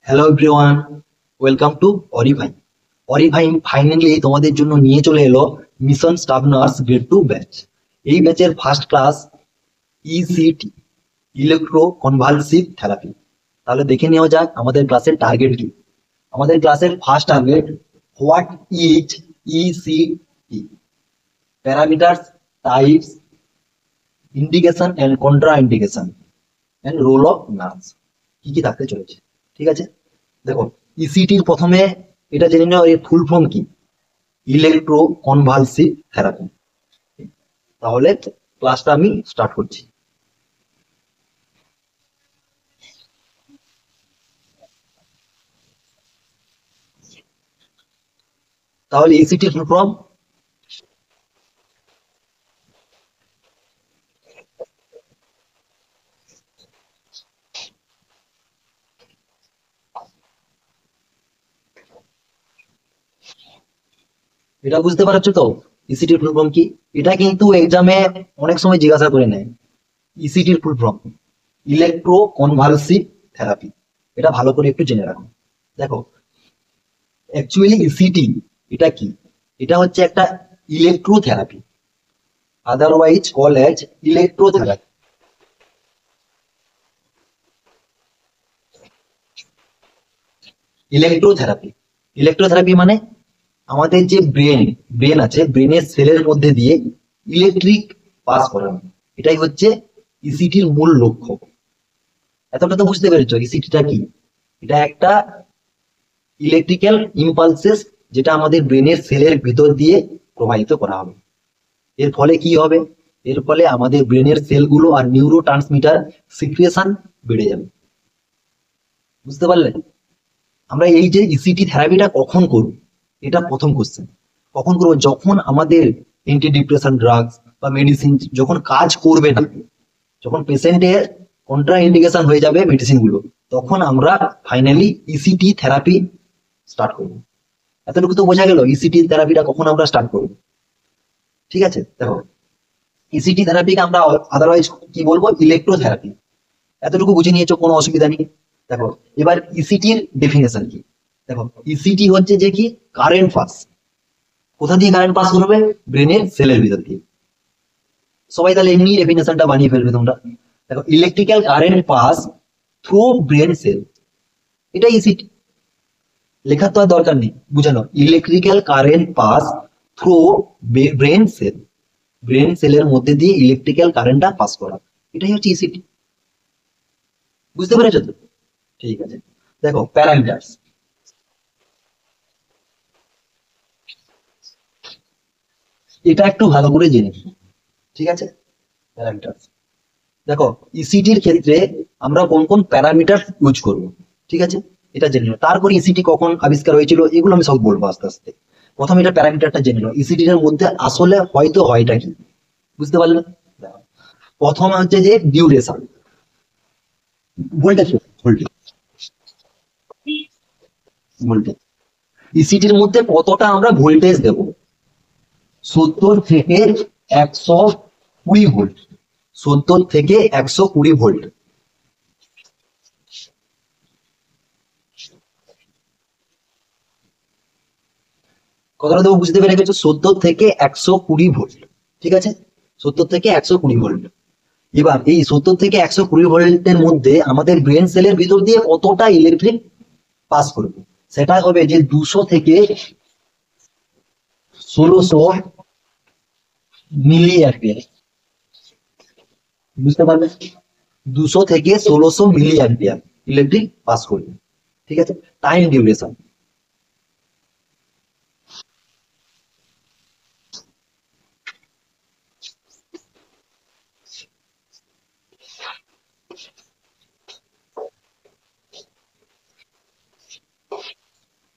Hello everyone, welcome to Arivai. Arivai finally তোমাদের জন্য নিয়ে চলে এলো mission staff nurse grade 2 batch. এই ব্যাচের first class ECT, electro convulsive therapy. তাহলে দেখে নেওয়া যাক আমাদের ক্লাসের টার্গেট কি। আমাদের ক্লাসের first target, what is ECT, parameters, types, indication and contraindication and role of nurse, কি কি থাকতে চলেছে। ঠিক আছে, দেখো ইসিটির প্রথমে এটা জেনে নেওয়া, এর ফুল ফর্ম কি, ইলেকট্রো কনভালসিভ থেরাপি। তাহলে ক্লাসটা আমি স্টার্ট করছি। তাহলে ইসিটির ফুল ফর্ম, এটা বুঝতে পারছো তো ইসিটির ফুল ফর্ম কি? এটা কিন্তু এক্সামে অনেক সময় জিজ্ঞাসা করে নেয়। ইসিটির full form electro convulsive therapy, এটা ভালো করে একটু জেনে রাখো। দেখো অ্যাকচুয়ালি ইসিটি এটা কি, এটা হচ্ছে একটা electrotherapy, otherwise call as electrotherapy. Electrotherapy, electrotherapy মানে আমাদের যে ব্রেন আছে, ব্রেনের সেলের মধ্যে দিয়ে ইলেকট্রিক পাস করানো, এটাই হচ্ছে ইসিটির মূল লক্ষ্য। এতটা তো বুঝতে পেরেছো ইসিটিটা কি? এটা একটা ইলেকট্রিক্যাল ইম্পালসেস, যেটা আমাদের ব্রেনের সেলের ভিতর দিয়ে প্রবাহিত করা হবে। এর ফলে কি হবে? এর ফলে আমাদের ব্রেনের সেলগুলো আর নিউরো ট্রান্সমিটার সিক্রিয়েশন বেড়ে যাবে। বুঝতে পারলে? আমরা এই যে ইসিটি থেরাপিটা কখন করব, এটা প্রথম কোশ্চেন। কখন করবো? যখন আমাদের অ্যান্টি ডিপ্রেশন ড্রাগস বা মেডিসিন যখন কাজ করবে না, যখন পেশেন্টের কন্ট্রা ইন্ডিকেশন হয়ে যাবে মেডিসিন গুলো, তখন আমরা ফাইনালি ইসিটি থেরাপি স্টার্ট করব। এতটুকু তো বোঝা গেল ইসিটি থেরাপিটা কখন আমরা স্টার্ট করব। ঠিক আছে, দেখো ইসিটি থেরাপিকে আমরা আদারওয়াইজ কি বলবো, ইলেকট্রোথেরাপি। এতটুকু বুঝে নিয়েছো, কোনো অসুবিধা নেই। দেখো এবার ইসিটির ডেফিনেশন কি। দেখো ইসিটি হচ্ছে যে কি, কারেন্ট পাস। কোথা দিয়ে কারেন্ট পাস করবে? ব্রেনের সেলের ভিতর দিয়ে। সবাই তাহলে এমনি ডেফিনেশনটা বানিয়ে ফেলবে তোমরা। দেখো electrical current pass through brain cell, এটা ইসিটি। লেখার তো আর দরকার নেই, বুঝানো। Electrical current pass through brain cell, brain সেলের মধ্যে দিয়ে ইলেকট্রিক্যাল কারেন্টটা পাস করা, এটাই হচ্ছে ইসিটি। বুঝতে পেরেছো তো? ঠিক আছে, দেখো প্যারামিটার্স, এটা একটু ভালো করে জেনে নিই। ঠিক আছে, প্যারামিটার্স, দেখো ইসিটির ক্ষেত্রে আমরা কোন কোন প্যারামিটার ইউজ করব। ঠিক আছে, এটা জেনে নিও। তারপর ইসিটি কখন আবিষ্কার হয়েছিল এগুলো আমি সব বলবো আস্তে আস্তে। প্রথমে এটা প্যারামিটারটা জেনে নিও, ইসিটির এর মধ্যে আসলে হয়তো হয়টা কি। বুঝতে পারলে? দেখো, প্রথম হচ্ছে যে ডিউরেশন, ভোল্টেজ, ভোল্টেজ, ভোল্টেজ। ইসিটির মধ্যে কতটা আমরা ভোল্টেজ দেব? 70 থেকে 120 ভোল্ট, 70 থেকে 120 ভোল্ট। কথাটা তো বুঝতে পেরে গেছো, 70 থেকে 120 ভোল্ট। ঠিক আছে, 70 থেকে 120 ভোল্ট। এবার এই 70 থেকে 120 ভোল্টের মধ্যে আমাদের ব্রেন সেলের ভিতর দিয়ে কতটা ইলেকট্রিক পাস করবে, সেটা হবে যে 200 থেকে 1600 মিলি অ্যাম্পিয়ার। বুঝতে পারবে? 200 থেকে 1600 মিলি অ্যাম্পিয়ার ইলেকট্রিক পাস করবে। ঠিক আছে, টাইম ডিউরেশন,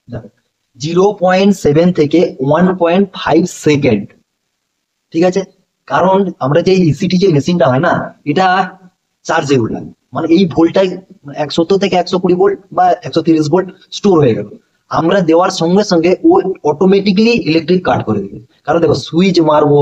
দেখো 0.7 থেকে 1.5 সেকেন্ড। ঠিক আছে, কারণ আমরা যে ইসিটি যে মেশিনটা হয় না, এটা চার্জেবল, মানে এই ভোল্টটাই 170 থেকে 120 ভোল্ট বা 130 ভোল্ট স্টোর হয়ে গেল। আমরা দেওয়ার সঙ্গে সঙ্গে ও অটোমেটিকলি ইলেকট্রিক কাট করে দেবে। কারণ দেখো সুইচ মারবো,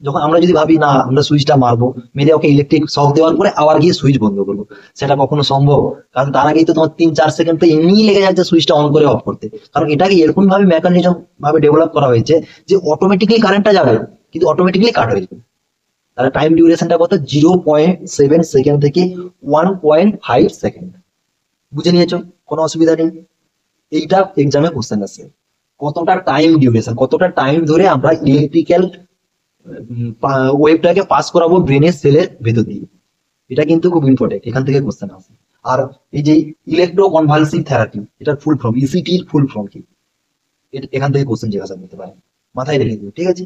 যখন আমরা যদি ভাবি না আমরা সুইচটা মারবো, মেরে ওকে ইলেকট্রিক শক দেওয়ার পরে আবার গিয়ে সুইচ বন্ধ করবো, সেটা কখনো সম্ভব? কারণ তার আগেই তো তোমার 3-4 সেকেন্ড তো এমনিই লেগে যাচ্ছে সুইচটা অন করে অফ করতে। কারণ এটাকে এরকম ভাবে মেকানিজম ভাবে ডেভেলপ করা হয়েছে যে অটোমেটিকলি কারেন্টটা যাবে, কিন্তু অটোমেটিকলি কাট হয়ে যাবে। তাহলে টাইম ডিউরেশনটা কত? 0.7 সেকেন্ড থেকে 1.5 সেকেন্ড। বুঝে নিয়েছো? কোনো অসুবিধা নেই। এইটা এক্সামে কোশ্চেন আছে, কতটা টাইম ডিউরেশন, কতটা টাইম ধরে আমরা ইলেকট্রিক্যাল ওয়েভটাকে পাস করাবো ব্রেনের সেলের ভেতর দিয়ে। এটা কিন্তু খুব ইম্পর্টেন্ট, এখান থেকে কোশ্চেন আসে। আর এই যে ইলেকট্রো কনভালসিভ থেরাপি, এটার ফুল ফর্ম, ইসিটির ফুল ফর্ম কি, এখান থেকে কোশ্চেন জিজ্ঞাসা করতে পারে, মাথায় রেখে দিও, ঠিক আছে?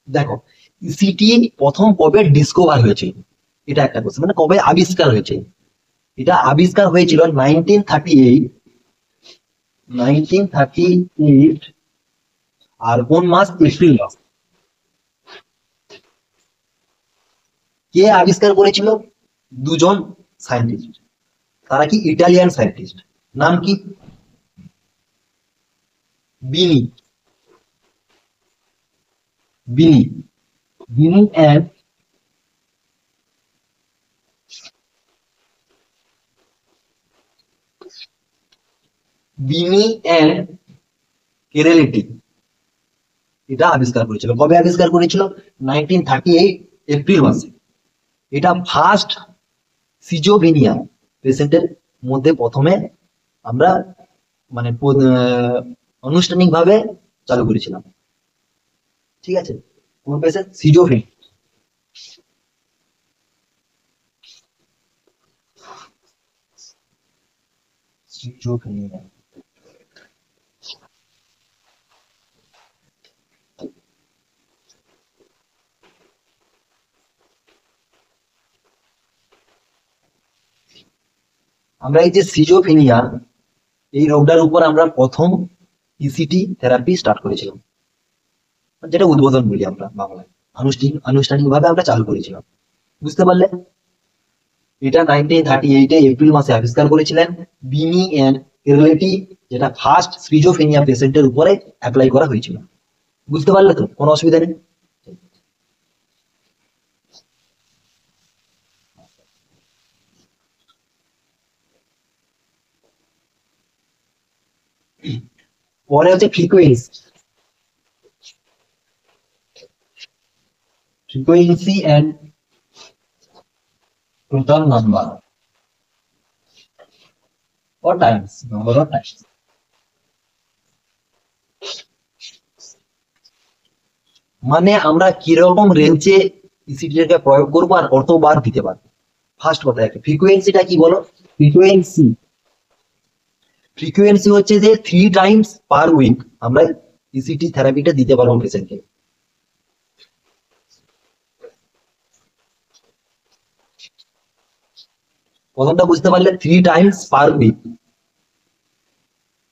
দেখো, ইসিটি প্রথম কবে ডিসকভার হয়েছিল, এটা একটা কোশ্চেন, মানে কবে আবিষ্কার হয়েছে। এটা আবিষ্কার হয়েছিল 1938, 1938। আর কোন মাস? এপ্রিল মাস। কে আবিষ্কার করেছিল? দুজন সায়েন্টিস্ট। তারা কি ইটালিয়ান সায়েন্টিস্ট। নাম কি? বিনি, বিনি, বিনি অ্যান্ড বিনি অ্যান্ড কেরেলিটি, এটা আবিষ্কার করেছিল। কবে আবিষ্কার করেছিল? 1938 এপ্রিল মাসে। এটা ফার্স্ট সিজোভেনিয়া পেশেন্টের মধ্যে প্রথমে আমরা মানে আনুষ্ঠানিক ভাবে চালু করেছিলাম, ঠিক আছে? কোন পেশেন্ট? সিজোফ্রেনিয়া। সিজোফ্রেনিয়া। আমরা এই যে সিজোফ্রেনিয়া, এই রোগটার উপর আমরা প্রথম ইসিটি থেরাপি স্টার্ট করেছিলাম, যেটা উদ্বোধন বলি আমরা বাংলায়, আনুষ্ঠানিক ভাবে আমরা চালু করেছিলাম। বুঝতে পারলে? এটা 1938 এপ্রিল মাসে আবিষ্কার করেছিলেন বিনি এন্ড কেরলেটি, যেটা ফার্স্ট সিজোফ্রেনিয়া পেশেন্টের উপরে অ্যাপ্লাই করা হয়েছিল। বুঝতে পারলে তো? কোনো অসুবিধা নেই। পরে হচ্ছে frequency, frequency and total number or times, number of times। মানে আমরা কিরকম রেঞ্জে ইসিটিটাকে প্রয়োগ করবো আর কতবার দিতে পারবো। ফার্স্ট কথা, একটা ফ্রিকোয়েন্সিটা কি বলো? ফ্রিকোয়েন্সি, ফ্রিকোয়েন্সি হচ্ছে যে 3 টাইমস পার উইক আমরা ইসিটি থেরাপিটা দিতে পারবো পেশেন্টকে। প্রথমটা বুঝতে পারলে, 3 times per week.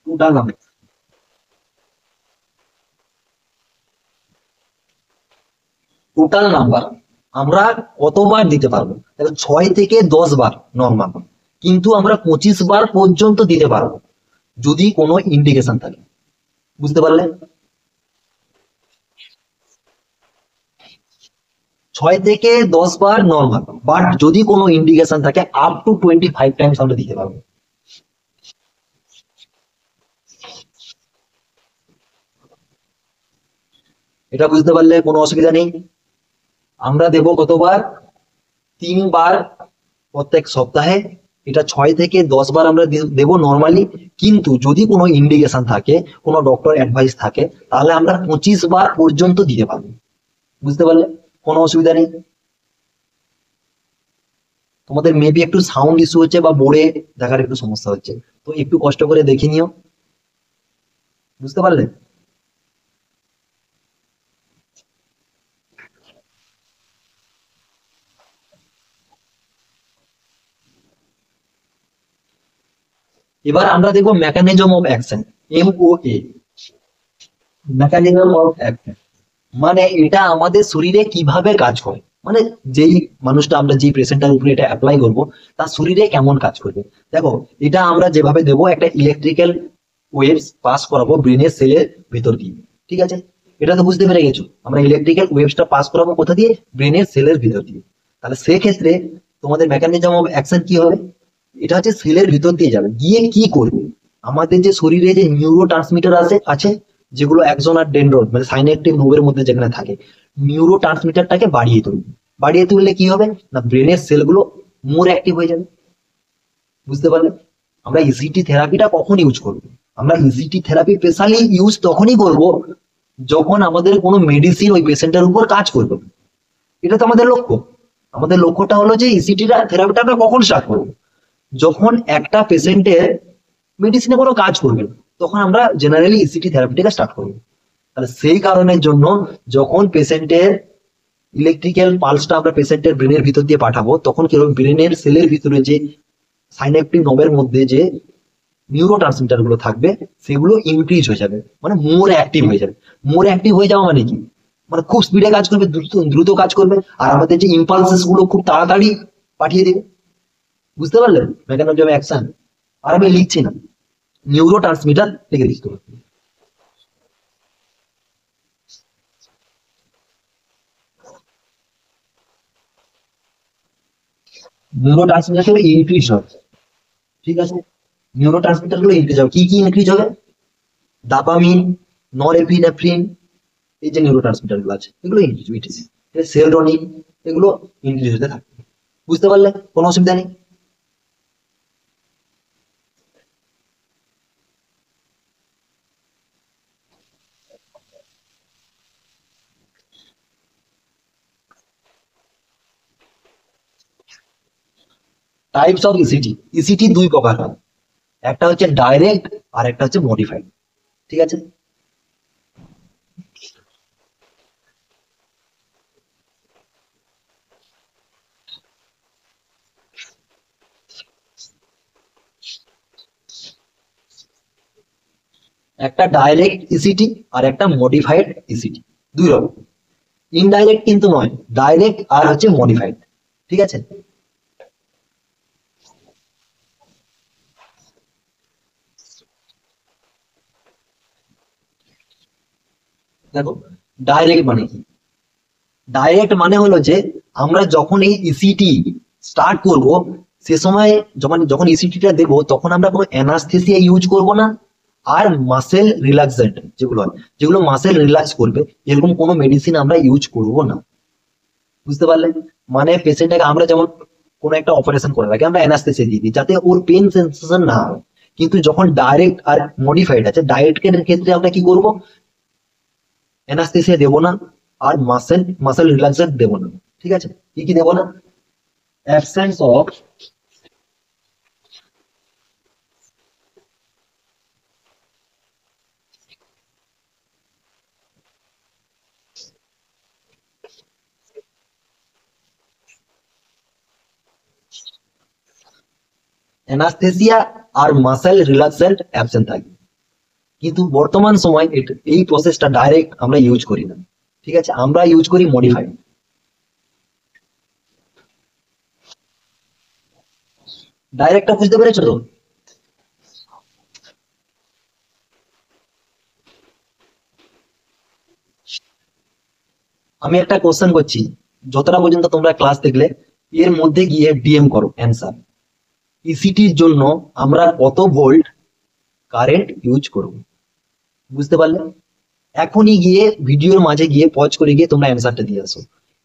Total number, total number আমরা কতবার দিতে পারবো? 6 থেকে 10 বার নর্মাল, কিন্তু আমরা 25 বার পর্যন্ত দিতে পারবো যদি কোনো ইন্ডিকেশন থাকে। বুঝতে পারলে? 6 থেকে 10 বার নর্মাল, বাট যদি কোনো ইন্ডিকেশন থাকে আপ টু 25 টাইমস আমরা দিতে পারবো। এটা বুঝতে পারলে কোনো অসুবিধা নেই। আমরা দেব কতবার? 3 বার প্রত্যেক সপ্তাহে। এটা 6 থেকে 10 বার আমরা দেবো নর্মালি, কিন্তু যদি কোনো ইন্ডিকেশন থাকে, কোনো ডক্টর অ্যাডভাইস থাকে, তাহলে আমরা 25 বার পর্যন্ত দিতে পারবো। বুঝতে পারলে? কোনো অসুবিধা নেই। তোমাদের মেবি একটু সাউন্ড ইস্যু হচ্ছে বা বোর্ডে দেখার একটু সমস্যা হচ্ছে, তো একটু কষ্ট করে দেখে নিও। বুঝতে পারলে? এবার আমরা দেখবো mechanism of action, MOA। Mechanism of action মানে এটা আমাদের শরীরে কিভাবে কাজ করে। মানে যেই মানুষটা, আমরা যেই পেশেন্টটার উপরে এটা অ্যাপ্লাই করবো, তার শরীরে কেমন কাজ করবে। দেখো, এটা আমরা যেভাবে দেবো, একটা ইলেকট্রিক্যাল ওয়েভস পাস করাবো ব্রেনের সেলের ভিতর দিয়ে। ঠিক আছে, এটা তো বুঝতে পেরে গেছো, আমরা ইলেকট্রিক্যাল ওয়েভসটা পাস করাবো কোথা দিয়ে? ব্রেনের সেলের ভিতর দিয়ে। তাহলে সেক্ষেত্রে তোমাদের মেকানিজম অফ অ্যাকশন কি হবে? এটা হচ্ছে সেলের ভিতর দিয়ে যাবে, গিয়ে কি করবে? আমাদের যে শরীরে যে নিউরো ট্রান্সমিটার আছে, যেগুলো অ্যাক্সন আর ডেনড্রন মানে সাইনাপটিক নোভের মধ্যে যেখানে থাকে, নিউরো ট্রান্সমিটারটাকে বাড়িয়ে তুলবে। বাড়িয়ে তুললে কি হবে না, ব্রেনের সেলগুলো মোর অ্যাক্টিভ হয়ে যাবে। বুঝতে পারলে? আমরা ইসিটি থেরাপিটা কখন ইউজ করব? আমরা ইসিটি থেরাপি স্পেশালি ইউজ তখনই করব যখন আমাদের কোনো মেডিসিন ওই পেশেন্টের উপর কাজ করবে। এটা তো আমাদের লক্ষ্য। আমাদের লক্ষ্যটা হলো যে ইসিটি থেরাপিটা আমরা কখন স্টার্ট করবো? যখন একটা পেশেন্টের মেডিসিনে কোনো কাজ করবে না, তখন আমরা জেনারেলি ইসিটি থেরাপিটাকে স্টার্ট করবো। তাহলে সেই কারণের জন্য যখন পেশেন্টের ইলেকট্রিক্যাল পালসটা আমরা পেশেন্টের ব্রেনের ভিতর দিয়ে পাঠাবো, তখন কি হবে, ব্রেনের সেলের ভিতরে যে সাইন্যাপটিক নবের মধ্যে যে নিউরো ট্রান্সমিটার গুলো থাকবে, সেগুলো ইনক্রিজ হয়ে যাবে, মানে মোর অ্যাক্টিভ হয়ে যাবে। মোর অ্যাক্টিভ হয়ে যাওয়া মানে কি? মানে খুব স্পিডে কাজ করবে, দ্রুত দ্রুত কাজ করবে, আর আমাদের যে ইম্পালসেস গুলো খুব তাড়াতাড়ি পাঠিয়ে দেবে। বুঝতে পারলেন মেকানিজম অফ অ্যাকশন? আর আমি লিখছি না, নিউরো ট্রান্সমিটার লিখে দিচ্ছি। নিউরো ট্রান্সমিটার গুলো ইনক্রিজ হবে। ঠিক আছে, নিউরো ট্রান্সমিটার গুলো ইনক্রিজ হবে। কি কি ইনক্রিজ হবে? ডাপামিন, নরএপিনেফ্রিন, এই যে নিউরো ট্রান্সমিটার গুলো আছে, এগুলো ইনক্রিজ হইতেছে। সেরোটোনিন, এগুলো ইনক্রিজ হতে থাকে। বুঝতে পারলে? কোনো অসুবিধা নেই। টাইপস অফ ইসিটি, ইসিটি দুই প্রকার হয়, একটা হচ্ছে ডাইরেক্ট আর একটা হচ্ছে মডিফাইড। ঠিক আছে, একটা ডাইরেক্ট ইসিটি আর একটা মডিফাইড ইসিটি, দুই রকম। ইনডাইরেক্ট কিন্তু নয়, ডাইরেক্ট আর হচ্ছে মডিফাইড। ঠিক আছে, দেখো, ডাইরেক্ট মানে কি? ডাইরেক্ট মানে হলো যে আমরা যখন এই ইসিটি স্টার্ট করব, সে সময় যখন যখন ইসিটিটা দেবো, তখন আমরা কোনো অ্যানাস্থেসিয়া ইউজ করব না, আর মাসেল রিল্যাক্সেন্ট যেগুলো হয়, যেগুলো মাসেল রিল্যাক্স করবে, এরকম কোনো মেডিসিন আমরা ইউজ করব না। বুঝতে পারলেন? মানে পেশেন্টটাকে আমরা যেমন কোনো একটা অপারেশন করার আগে আমরা অ্যানাস্থেসিয়া দিয়ে দিই, যাতে ওর পেন সেন্সেশন না হয়। কিন্তু যখন ডাইরেক্ট আর মডিফাইড আছে, ডাইরেক্ট এর ক্ষেত্রে আমরা কি করব? অ্যানাস্থেসিয়া দেবো না, আর মাসেল মাসেল রিল্যাক্সেন্ট দেবো না। ঠিক আছে, কি কি দেবো না? অ্যাবসেন্স অফ অ্যানাস্থেসিয়া আর মাসেল রিল্যাক্সেন্ট অ্যাবসেন্ট থাকে। কিন্তু বর্তমান সময় এই প্রসেসটা ডাইরেক্ট আমরা ইউজ করি না। ঠিক আছে, আমরা ইউজ করি মডিফাইড। ডাইরেক্টটা বুঝতে পেরেছো তো? আমি একটা কোশ্চেন করছি, যতটা পর্যন্ত তোমরা ক্লাস দেখলে, এর মধ্যে গিয়ে ডিএম করো অ্যান্সার। ইসিটির জন্য আমরা কত ভোল্ট কারেন্ট ইউজ করব? বুঝতে পারলে? এখনই গিয়ে ভিডিওর মাঝে গিয়ে পজ করে গিয়ে তোমরা অ্যান্সারটা দিয়ে আসো।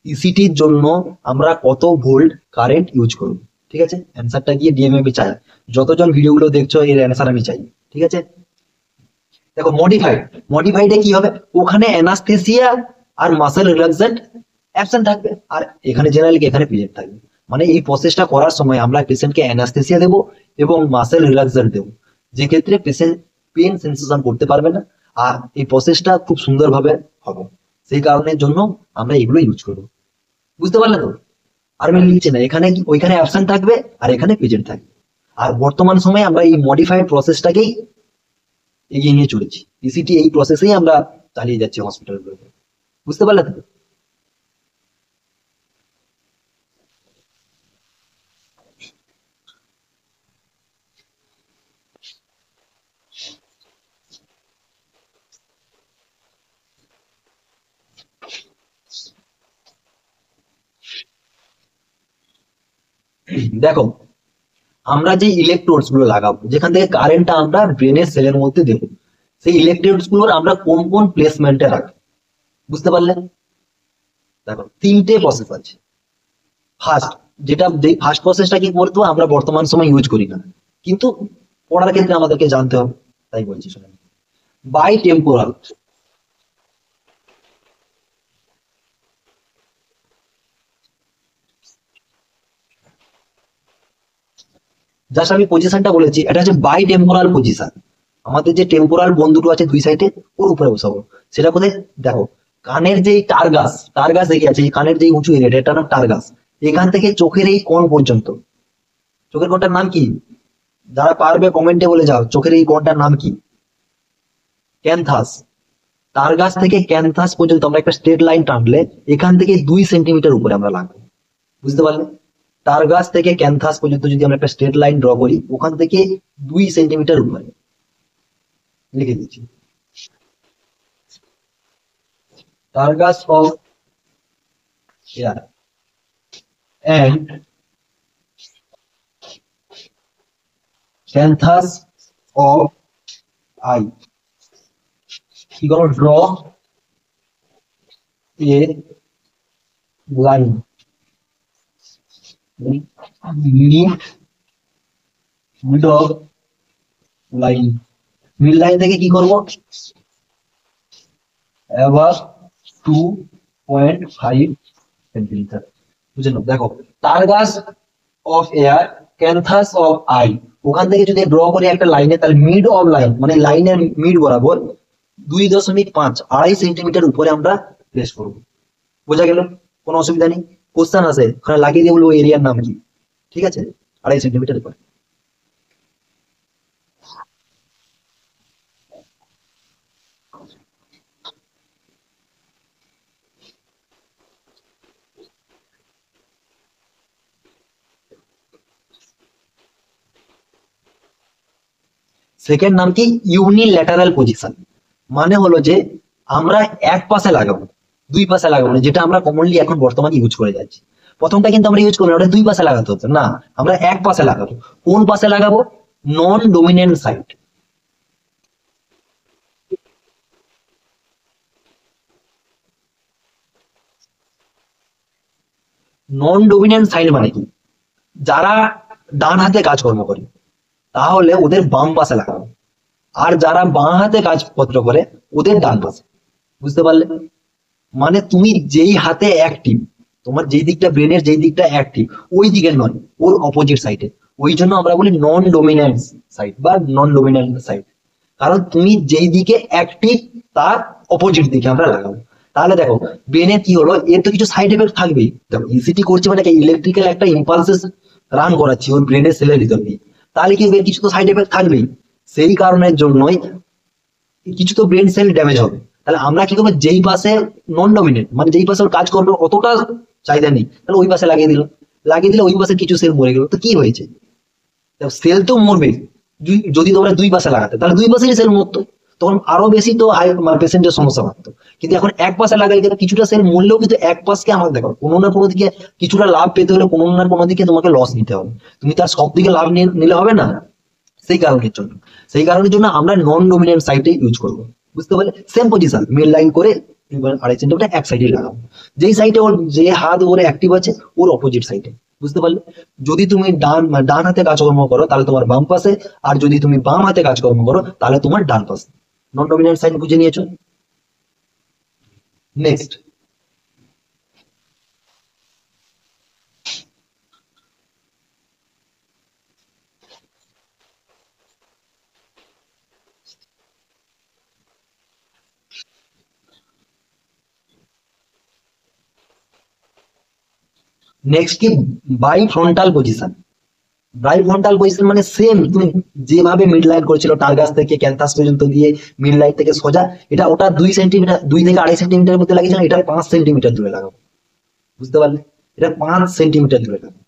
ইসিটির জন্য আমরা কত ভোল্ট কারেন্ট ইউজ করব? ঠিক আছে, অ্যান্সারটা গিয়ে ডিএমএ চাই। যতজন ভিডিওগুলো দেখছো, এর অ্যান্সার আমি চাই। ঠিক আছে, দেখো, মডিফাইড, মডিফাইডে কি হবে? ওখানে অ্যানাস্থেসিয়া আর মাসেল রিল্যাক্সেন্ট অ্যাবসেন্ট থাকবে, আর এখানে জেনারেলি এখানে পিরিয়ড থাকবে। মানে এই প্রসেসটা করার সময় আমরা পেশেন্টকে অ্যানাস্থেসিয়া দেবো এবং মাসেল রিল্যাক্সেন্ট দেবো, যে ক্ষেত্রে পেশেন্ট পেন সেন্সেশন করতে পারবে না, আর এই প্রসেসটা খুব সুন্দরভাবে হবে। সেই কারণের জন্য আমরা এগুলো ইউজ করবো। বুঝতে পারলে তো? আর আমি লিখছি না, এখানে ওইখানে অ্যাবসেন্ট থাকবে আর এখানে প্রেজেন্ট থাকবে। আর বর্তমান সময়ে আমরা এই মডিফাইড প্রসেসটাকেই এগিয়ে নিয়ে চলেছি। ইসিটি এই প্রসেসেই আমরা চালিয়ে যাচ্ছি হসপিটালগুলোতে। বুঝতে পারলে তো? দেখো, আমরা যে ইলেকট্রোডস গুলো লাগাবো, যেখান থেকে কারেন্টটা আমরা ব্রেনের সেলের মধ্যে দেবো, সেই ইলেকট্রোডস গুলোর আমরা কোন কোন প্লেসমেন্টে রাখবো, বুঝতে পারলে? দেখো, তিনটে প্রসেস আছে। ফার্স্ট, যেটা ফার্স্ট প্রসেসটা কি করতে হবে, আমরা বর্তমান সময় ইউজ করি না, কিন্তু পড়ার ক্ষেত্রে আমাদেরকে জানতে হবে, তাই বলছি শোনেন। বাই টেম্পোরাল, জাস্ট আমি পজিশনটা বলেছি, এটা হচ্ছে বাই টেম্পোরাল পজিশন। আমাদের যে টেম্পোরাল বোন দুটো আছে দুই সাইডে, ওর উপরে বসাবো। সেটা কোথায়? দেখো, কানের যে টারগাস, টারগাস দেখে আছে, এই কানের যে উঁচু এরিয়াটা, এটা নাম টারগাস। এখান থেকে চোখের এই কোণ পর্যন্ত, চোখের কোণটার নাম কি? যারা পারবে কমেন্টে বলে যাও, চোখের এই কোণটার নাম কি? ক্যানথাস। টারগাস থেকে ক্যানথাস পর্যন্ত আমরা একটা স্ট্রেট লাইন টানলে এখান থেকে 2 সেন্টিমিটার উপরে আমরা লাগবো, বুঝতে পারলে? টারগাস থেকে ক্যানথাস পর্যন্ত যদি আমরা একটা স্ট্রেট লাইন ড্র করি, ওখান থেকে 2 সেন্টিমিটার উপরে, লিখে দিচ্ছি। Tragus of ear and canthus of eye, কি করো, draw a line mid of line. Mid line থেকে কি করব, এবার 2.5 সেন্টিমিটার, বুঝে নাও। দেখো, tragus of ear, canthus of eye, ওখান থেকে যদি ড্র করি একটা লাইনে, তাহলে মিড অফ লাইন মানে লাইনের মিড বরাবর 2.5 2.5 সেন্টিমিটার উপরে আমরা প্লেস করবো। বোঝা গেল? কোনো অসুবিধা নেই। কোশ্চেন আছে ওখানে লাগিয়ে দিয়ে বলবো এরিয়ার নাম কি, ঠিক আছে? 2.5 সেন্টিমিটার উপরে। সেকেন্ড নাম কি? Unilateral position. মানে হলো যে আমরা এক পাশে লাগাবো, দুই পাশে লাগাবো না, যেটা আমরা কমনলি এখন বর্তমানে ইউজ করে যাচ্ছি। প্রথমটা কিন্তু আমরা ইউজ করবো না, ওটা দুই পাশে লাগাতে হতো না, আমরা এক পাশে লাগাবো। কোন পাশে লাগাবো? নন ডোমিনেন্ট সাইড। নন ডোমিনেন্ট সাইড মানে কি? যারা ডান হাতে কাজকর্ম করে তাহলে ওদের বাম পাশে লাগাবো, আর যারা বাঁ হাতে কাজপত্র করে ওদের ডান পাশে, বুঝতে পারলে? মানে তুমি যেই হাতে অ্যাক্টিভ, তোমার যেই দিকটা ব্রেনের যেই দিকটা অ্যাক্টিভ, ওই দিকে নয়, ওর অপোজিট সাইডে। ওই জন্য আমরা বলি নন ডোমিন্যান্ট সাইড বা নন ডোমিন্যান্ট সাইড, কারণ তুমি যেই দিকে অ্যাক্টিভ তার অপোজিট দিকে আমরা লাগাবো। তাহলে দেখো, ব্রেনের কি হলো, এর তো কিছু সাইড এফেক্ট থাকবেই। দেখো, ইসিটি করছে মানে ইলেকট্রিক্যাল একটা ইম্পালসেস রান করাচ্ছি ওর ব্রেনের সেলের ভিতর দিয়ে, তাহলে কি এর কিছু তো সাইড এফেক্ট থাকবেই। সেই কারণের জন্যই কিছু তো ব্রেন সেল ড্যামেজ হবে। তাহলে আমরা কি করবো, যেই পাশে নন ডমিনেন্ট মানে যেই পাশে ওর কাজ করবে অতটা চাহিদা নেই, তাহলে ওই পাশে লাগিয়ে দিল। লাগিয়ে দিলে ওই পাশে কিছু সেল মরে গেল, তো কি হয়েছে? সেল তো মরবে। যদি তোমরা দুই পাশে লাগাতে তাহলে দুই পাশেই সেল মরতো, তখন আরো বেশি তো পেশেন্টের সমস্যা বাড়তো। কিন্তু এখন এক পাশে লাগাই গেলে কিছুটা সেল মরলেও কিন্তু এক পাশকে আমার দেখো কোনো না কোনো দিকে কিছুটা লাভ পেতে হলে কোনো না কোনো দিকে তোমাকে লস নিতে হবে। তুমি তার সব দিকে লাভ নিলে হবে না। সেই কারণের জন্য সেই কারণের জন্য আমরা নন ডোমিনেন্ট সাইডে ইউজ করবো, বুঝতে পারলে? সেম পজিশন, মিড লাইন করে 2.5 সেন্টিমিটার এক সাইডে লাগাবো। যেই সাইডে ওর যে হাত ওর অ্যাক্টিভ আছে ওর অপোজিট সাইডে, বুঝতে পারলে? যদি তুমি ডান হাতে কাজকর্ম করো তাহলে তোমার বাম পাশে, আর যদি তুমি বাম হাতে কাজকর্ম করো তাহলে তোমার ডান পাশে। নন ডমিনেন্ট সাইড বুঝে নিয়েছো? নেক্সট, নেক্সট কি? By frontal position. Right frontal position মানে সেম তুমি যেভাবে মিড লাইন করেছিল টার্গাস থেকে ক্যান্থাস পর্যন্ত দিয়ে মিড লাইন থেকে সোজা, এটা ওটা 2 সেন্টিমিটার 2 থেকে 2.5 সেন্টিমিটার মধ্যে লাগিয়েছিল, এটা 5 সেন্টিমিটার দূরে লাগাবো, বুঝতে পারলে? এটা 5 সেন্টিমিটার দূরে লাগাবো।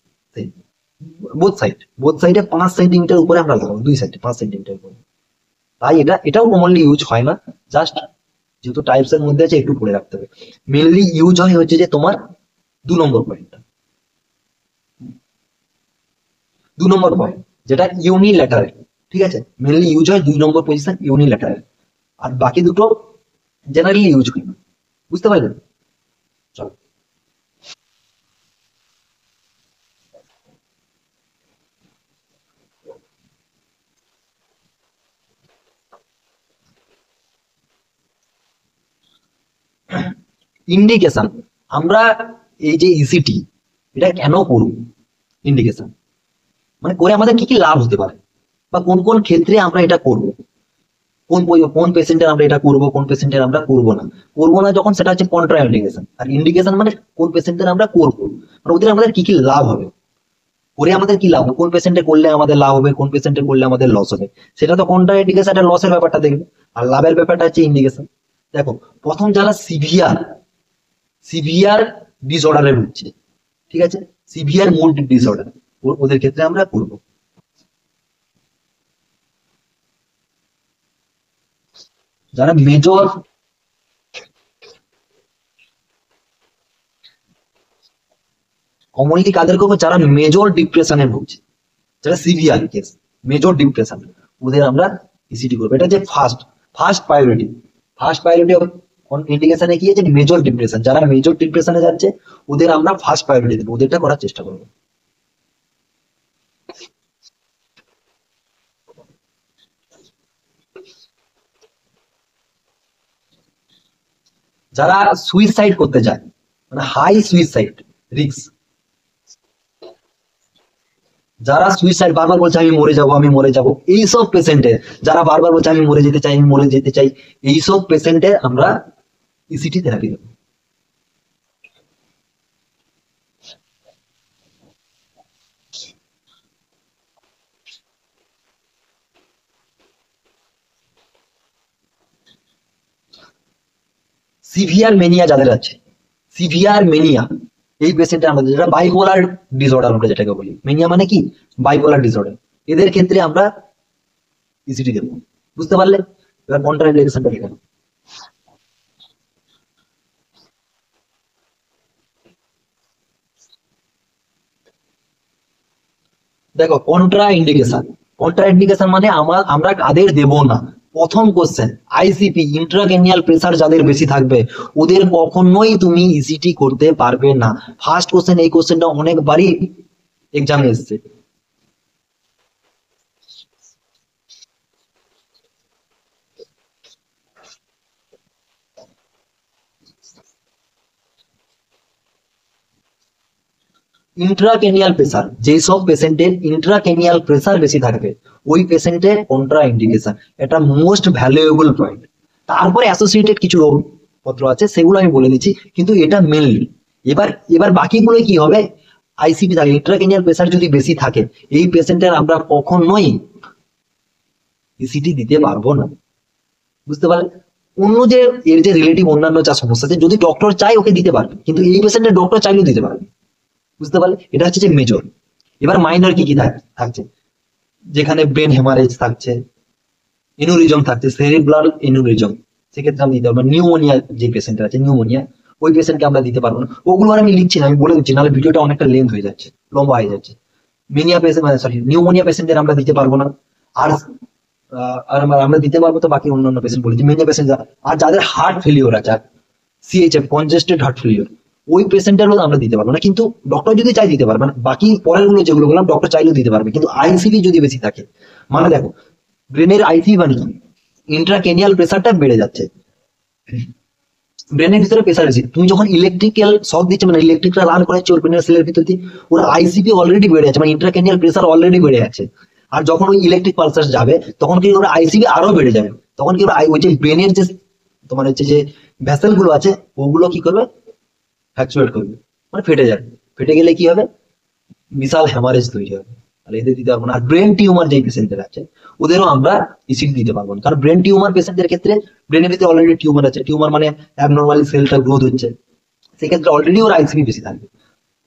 বোথ সাইডে 5 সেন্টিমিটার উপরে আমরা লাগাবো, দুই সাইডে 5 সেন্টিমিটার উপরে। তাই এটাও কমনলি ইউজ হয় না, জাস্ট যেহেতু টাইপস এর মধ্যে আছে একটু পড়ে রাখতে হবে। মেনলি ইউজ হয় হচ্ছে যে তোমার 2 নম্বর পয়েন্ট। 2 নম্বর পয়েন্ট, যেটা ইউনিল্যাটারাল। ঠিক আছে, মেনলি ইউজ হয় 2 নম্বর পজিশন ইউনিল্যাটারাল, আর বাকি দুটো জেনারেলি ইউজ হয় না। বুঝতে পারলেন? চলো। ইন্ডিকেশন, আমরা এই যে ইসিটি এটা কেন করব? ইন্ডিকেশন মানে করে আমাদের কি কি লাভ হতে পারে, বা কোন কোন ক্ষেত্রে আমরা এটা করব, কোন পেশেন্টের আমরা এটা করব, কোন পেশেন্টের আমরা করব না যখন, সেটা হচ্ছে কন্ট্রা ইন্ডিকেশন। আর ইন্ডিকেশন মানে কোন পেশেন্টের আমরা করব, মানে ওদের আমাদের কি কি লাভ হবে, করে আমাদের কি লাভ হবে, কোন পেশেন্টে করলে আমাদের লাভ হবে, কোন পেশেন্টে করলে আমাদের লস হবে। সেটা তো কন্ট্রা ইন্ডিকেশন, লসের ব্যাপারটা দেখবে, আর লাভের ব্যাপারটা হচ্ছে ইন্ডিকেশন। দেখো, প্রথম যারা সিভিয়ার সিভিয়ার ডিসঅর্ডারে ভুগছে, ঠিক আছে, সিভিয়ার মুড ডিসঅর্ডার, ওদের ক্ষেত্রে আমরা করব। যারা মেজর, কমিউনিটি কাদের করবো, যারা মেজর ডিপ্রেশনে ভুগছে, যারা সিভিয়ার কেস, মেজর ডিপ্রেশন, ওদের আমরা ইসিটি করবো। এটা যে ফার্স্ট প্রায়োরিটি, ফার্স্ট প্রায়োরিটি ইন্ডিকেশনে কি আছে, মেজর ডিপ্রেশন। যারা মেজর ডিপ্রেশনে যাচ্ছে ওদের আমরা ফার্স্ট প্রায়োরিটি দেবো, ওদেরটা করার চেষ্টা করবো। যারা সুইসাইড করতে যায়, মানে হাই সুইসাইড রিস্ক, যারা সুইসাইড বারবার বলছে আমি মরে যাব, আমি মরে যাব, এইসব পেশেন্টের, যারা বারবার বলছে আমি মরে যেতে চাই, আমি মরে যেতে চাই, এইসব পেশেন্টের আমরা ইসিটি থেরাপি দেবো। সিভিয়ার মেনিয়া যাদের আছে, সিভিয়ার মেনিয়া, এই পেশেন্টের আমাদের, যেটা বাইপোলার ডিসঅর্ডার আমরা যেটাকে বলি, মেনিয়া মানে কি, বাইপোলার ডিসঅর্ডার, এদের ক্ষেত্রে আমরা ইসিটি দেবো। বুঝতে পারলে? এবার কন্ট্রা ইন্ডিকেশনটা দেখে নাও। দেখো, কন্ট্রা ইন্ডিকেশন মানে আমরা কাদের দেব না। প্রথম কোশ্চেন, আইসিপি ইন্ট্রাক্রেনিয়াল প্রেসার যাদের বেশি থাকবে ওদের কখনোই তুমি ইসিটি করতে পারবে না। ফার্স্ট কোশ্চেন, এই কোশ্চেনটা অনেকবারই এক্সামে এসছে। ইন্ট্রাক্রেনিয়াল প্রেসার, যেসব পেশেন্টের ইন্ট্রাক্রেনিয়াল প্রেসার বেশি থাকবে ওই পেশেন্টের কন্ট্রা ইন্ডিকেশন, এটা মোস্ট ভ্যালুয়েবল পয়েন্ট। তারপরে অ্যাসোসিয়েটেড কিছু রোগ পত্র আছে, সেগুলো আমি বলে দিচ্ছি, কিন্তু এটা মেনলি। এবার এবার বাকিগুলো কি হবে, আইসিপি থাকে, ইন্ট্রাক্রেনিয়াল প্রেসার যদি বেশি থাকে এই পেশেন্টের আমরা কখনোই ইসিটি দিতে পারবো না। বুঝতে পারলে? অন্য যে এর যে রিলেটিভ অন্যান্য যা সমস্যা আছে, যদি ডক্টর চাই ওকে দিতে পারবে, কিন্তু এই পেশেন্টের ডক্টর চাইলেও দিতে পারবে। বুঝতে পারলে? এটা হচ্ছে যে মেজর। এবার মাইনর কি কি থাকছে, যেখানে ব্রেন হেমারেজ থাকছে, এনুরিজম থাকছে, সেরিব্রাল এনুরিজম, সেক্ষেত্রে আমরা দিতে পারবো। নিউমোনিয়া যে পেশেন্ট আছে, নিউমোনিয়া, ওই পেশেন্টকে আমরা দিতে পারবো না। ওগুলো আর আমি লিখছি না, আমি বলে দিচ্ছি, নাহলে ভিডিওটা অনেকটা লেন্থ হয়ে যাচ্ছে, লম্বা হয়ে যাচ্ছে। মেনিয়া পেশেন্ট, মানে সরি, নিউমোনিয়া পেশেন্টের আমরা দিতে পারবো না। আর আমরা দিতে পারবো তো বাকি অন্যান্য পেশেন্ট বলেছি, মেনিয়া পেশেন্ট। আর যাদের হার্ট ফেলিওর আছে, সিএইচএফ কনজেস্টেড হার্ট ফেলিওর, ওই পেশেন্টেরও আমরা দিতে পারবো না, কিন্তু ডক্টর যদি চাই দিতে পারবে। মানে বাকি পরের গুলো যেগুলো বললাম ডক্টর চাইলেও দিতে পারবে, কিন্তু আইসিপি যদি বেশি থাকে, মানে দেখো, ব্রেনের আইসিপি মানে কি, ইন্ট্রাক্রেনিয়াল প্রেসারটা বেড়ে যাচ্ছে, ব্রেনের ভিতরে প্রেসার বেশি, তুমি যখন ইলেকট্রিক্যাল শক দিচ্ছে, মানে ইলেকট্রিক্যাল রান করাচ্ছে ওর ব্রেনের সেলের ভিতর দিয়ে, ওর আইসিপি অলরেডি বেড়ে যাচ্ছে, মানে ইন্ট্রাক্রেনিয়াল প্রেসার অলরেডি বেড়ে যাচ্ছে। আর যখন ওই ইলেকট্রিক পালসাস যাবে তখন কি ওর আইসিপি আরো বেড়ে যাবে, তখন কি ওই যে ব্রেনের যে তোমার হচ্ছে যে ভেসেল গুলো আছে, ওগুলো কি করবে, ফ্যাকচুয়েট করবে, মানে ফেটে যাবে। ফেটে গেলে কি হবে, বিশাল হ্যামারেজ তৈরি হবে। আর এদের দিতে পারবো না। আর ব্রেন টিউমার যে পেশেন্টদের আছে ওদেরও আমরা ইসিটি দিতে পারবো না, কারণ ব্রেন টিউমার পেশেন্টদের ক্ষেত্রে ব্রেনের ভিতরে অলরেডি টিউমার আছে, টিউমার মানে অ্যাবনর্মালি সেলটা গ্রোথ হচ্ছে, সেক্ষেত্রে অলরেডি ওর আইসিপি বেশি থাকবে।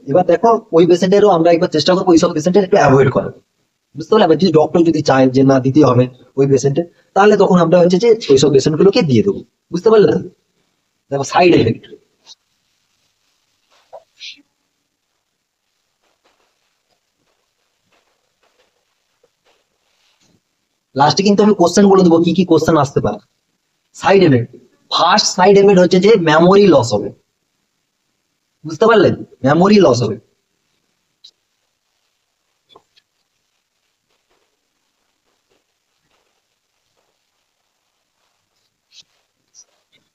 এবার দেখো, ওই পেশেন্টেরও আমরা একবার চেষ্টা করবো ওইসব পেশেন্টের একটু অ্যাভয়েড করার। বুঝতে পারলে? আবার যদি ডক্টর যদি চায় যে না দিতে হবে ওই পেশেন্টের, তাহলে তখন আমরা হচ্ছে যে ওইসব পেশেন্ট গুলোকে দিয়ে দেবো। বুঝতে পারলে? দেখো, সাইড এফেক্ট, লাস্টে কিন্তু আমি কোশ্চেন বলে দেবো কি কি কোশ্চেন আসতে পারে। Side effect, first side effect হচ্ছে যে মেমোরি লস হবে। বুঝতে পারলেন, মেমোরি লস হবে।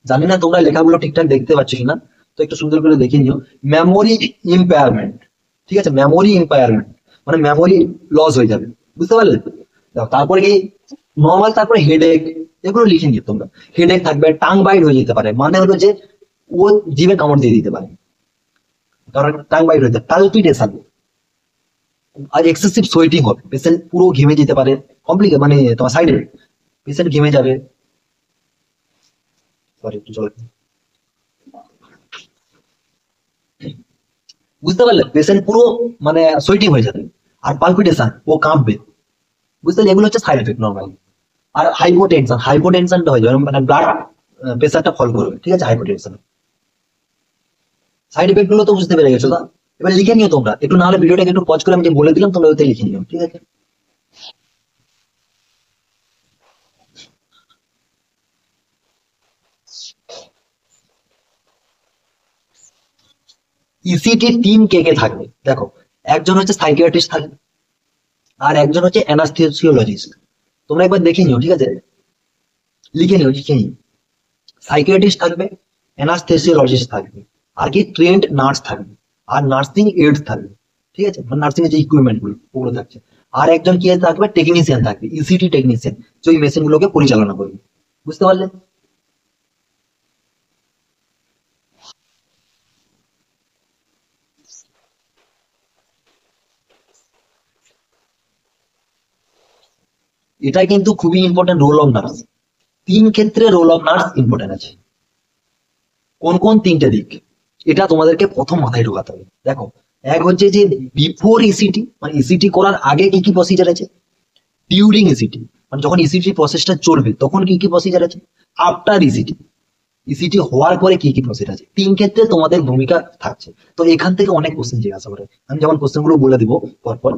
জানি না তোমরা লেখাগুলো ঠিকঠাক দেখতে পাচ্ছ কিনা, তো একটু সুন্দর করে দেখে নিও। মেমোরি ইম্পায়ারমেন্ট, ঠিক আছে, মেমোরি ইম্পায়ারমেন্ট মানে মেমোরি লস হয়ে যাবে। বুঝতে পারলে? তারপরে কি নর্মাল, তারপরে হেডেক, এগুলো লিখে নিও তোমরা। হেডেক থাকবে, টাং বাইট হয়ে যেতে পারে, মানে হলো যে ও জিভে কামড় দিয়ে দিতে পারে, কারণ টাং বাইট হয়ে যায়। পালপিটেশন আর এক্সেসিভ সোয়েটিং হবে, পেশেন্ট পুরো ঘেমে যেতে পারে, কমপ্লিকেট মানে তোমার সাইডে পেশেন্ট ঘেমে যাবে। সরি একটু জল। বুঝতে পারলে, পেশেন্ট পুরো মানে সোয়েটিং হয়ে যাবে, আর পালপিটেশন, ও কাঁপবে। বুঝতে পারলে, এগুলো হচ্ছে সাইড এফেক্ট নর্মালি। আর হাইপোটেনশন, হাইপোটেনশনটা হয়ে যাবে মানে ব্লাড প্রেশারটা ফল করবে, ঠিক আছে, হাইপোটেনশন। সাইড এফেক্ট গুলো তো বুঝতে পেরে গেছো না? এবার লিখে নিও তোমরা একটু, না হলে ভিডিওটাকে একটু পজ করে আমি যে বলে দিলাম তোমরা ওতে লিখে নিও, ঠিক আছে। ইসিটি টিম কে কে থাকবে দেখো, একজন হচ্ছে সাইকিয়াট্রিস্ট থাকবে, আর একজন হচ্ছে অ্যানাস্থেসিওলজিস্ট। তোমরা একবার দেখে নিও, ঠিক আছে, লিখে নিও, লিখে নিও। সাইকিয়াট্রিস্ট থাকবে, অ্যানাস্থেসিওলজিস্ট থাকবে, আর কি ট্রেন্ড নার্স থাকবে, আর নার্সিং এইডস থাকবে, ঠিক আছে, মানে নার্সিং এর যে ইকুইপমেন্ট গুলো ওগুলো থাকছে। আর একজন কি থাকবে, টেকনিশিয়ান থাকবে, ইসিটি টেকনিশিয়ান, যে ওই মেশিন গুলোকে পরিচালনা করবে। বুঝতে পারলে? এটা কিন্তু খুবই ইম্পর্টেন্ট, রোল অফ নার্স। তিন ক্ষেত্রে রোল অফ নার্স ইম্পর্টেন্ট আছে। কোন কোন তিনটে দিক, এটা তোমাদেরকে প্রথম মাথায় ঢোকাতে হবে। দেখো, এক হচ্ছে যে বিফোর ইসিটি, মানে ইসিটি করার আগে কি কি প্রসিজার আছে। ডিউরিং ইসিটি, মানে যখন ইসিটি প্রসেসটা চলবে তখন কি কি প্রসিজার আছে। আফটার ইসিটি, ইসিটি হওয়ার পরে কি কি প্রসিজার আছে। তিন ক্ষেত্রে তোমাদের ভূমিকা থাকছে। তো এখান থেকে অনেক কোশ্চেন জিজ্ঞাসা করে, আমি যেমন কোশ্চেন গুলো বলে দিব পরপর।